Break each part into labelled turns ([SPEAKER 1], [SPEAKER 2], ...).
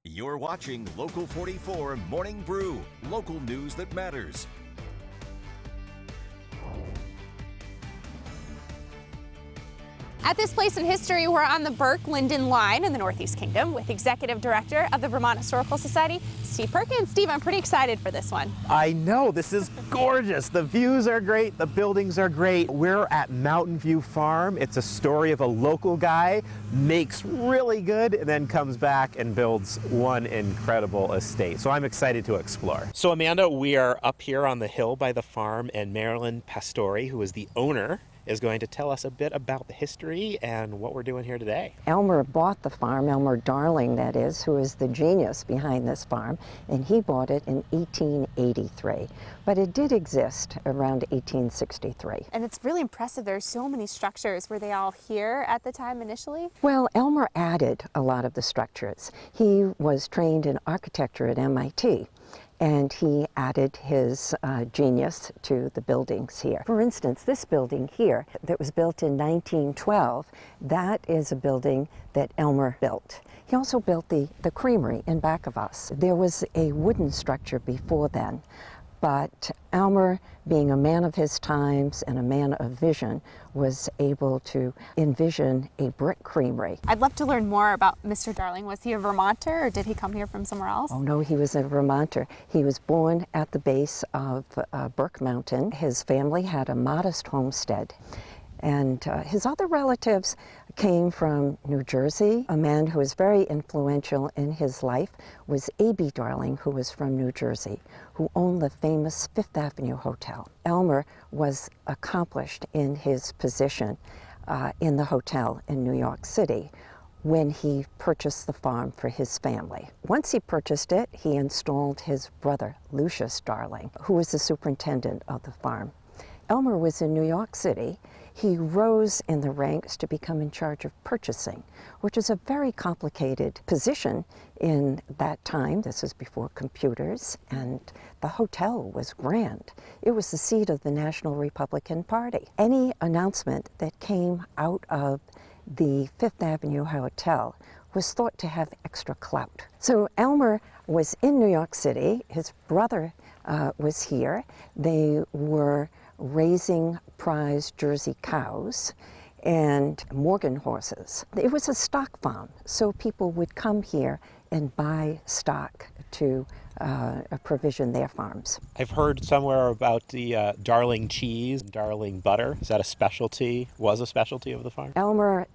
[SPEAKER 1] You're watching Local 44 Morning Brew, local news that matters.
[SPEAKER 2] At this place in history, we're on the Burke-Linden line in the Northeast Kingdom with Executive Director of the Vermont Historical Society, Steve Perkins. Steve, I'm pretty excited for this one.
[SPEAKER 3] I know, this is gorgeous. The views are great, the buildings are great. We're at Mountain View Farm. It's a story of a local guy, makes really good, and then comes back and builds one incredible estate. So I'm excited to explore. So Amanda, we are up here on the hill by the farm, and Marilyn Pastore, who is the owner, is going to tell us a bit about the history and what we're doing here today.
[SPEAKER 4] Elmer bought the farm, Elmer Darling that is, who is the genius behind this farm, and he bought it in 1883. But it did exist around 1863.
[SPEAKER 2] And it's really impressive. There's so many structures. Were they all here at the time initially?
[SPEAKER 4] Well, Elmer added a lot of the structures. He was trained in architecture at MIT. And he added his genius to the buildings here. For instance, this building here that was built in 1912, that is a building that Elmer built. He also built the creamery in back of us. There was a wooden structure before then, but Elmer, being a man of his times and a man of vision, was able to envision a brick creamery.
[SPEAKER 2] I'd love to learn more about Mr. Darling. Was he a Vermonter or did he come here from somewhere else?
[SPEAKER 4] Oh no, he was a Vermonter. He was born at the base of Burke Mountain. His family had a modest homestead. And his other relatives came from New Jersey. A man who was very influential in his life was A.B. Darling, who was from New Jersey, who owned the famous Fifth Avenue Hotel. Elmer was accomplished in his position in the hotel in New York City when he purchased the farm for his family. Once he purchased it, he installed his brother, Lucius Darling, who was the superintendent of the farm. Elmer was in New York City. He rose in the ranks to become in charge of purchasing, which is a very complicated position in that time. This was before computers, and the hotel was grand. It was the seat of the National Republican Party. Any announcement that came out of the Fifth Avenue Hotel was thought to have extra clout. So Elmer was in New York City. His brother was here. They were raising prize Jersey cows and Morgan horses. It was a stock farm, so people would come here and buy stock to provision their farms.
[SPEAKER 3] I've heard somewhere about the Darling cheese, Darling butter. Is that a specialty, was a specialty of the farm?
[SPEAKER 4] Elmer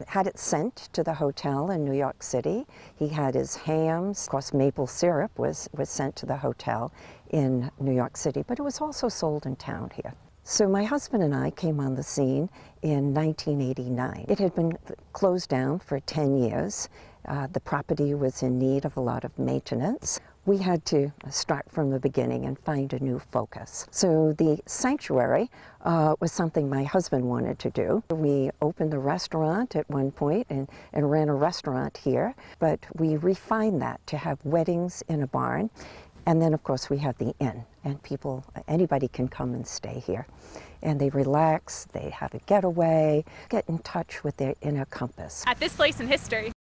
[SPEAKER 4] had it sent to the hotel in New York City. He had his hams. Of course, maple syrup was sent to the hotel in New York City, but it was also sold in town here. So my husband and I came on the scene in 1989. It had been closed down for 10 years. The property was in need of a lot of maintenance. We had to start from the beginning and find a new focus. So the sanctuary was something my husband wanted to do. We opened a restaurant at one point and ran a restaurant here, but we refined that to have weddings in a barn. And then, of course, we have the inn, and people, anybody can come and stay here. And they relax, they have a getaway, get in touch with their inner compass.
[SPEAKER 2] At this place in history.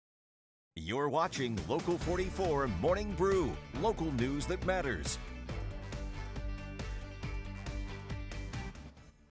[SPEAKER 1] You're watching Local 44 Morning Brew, local news that matters.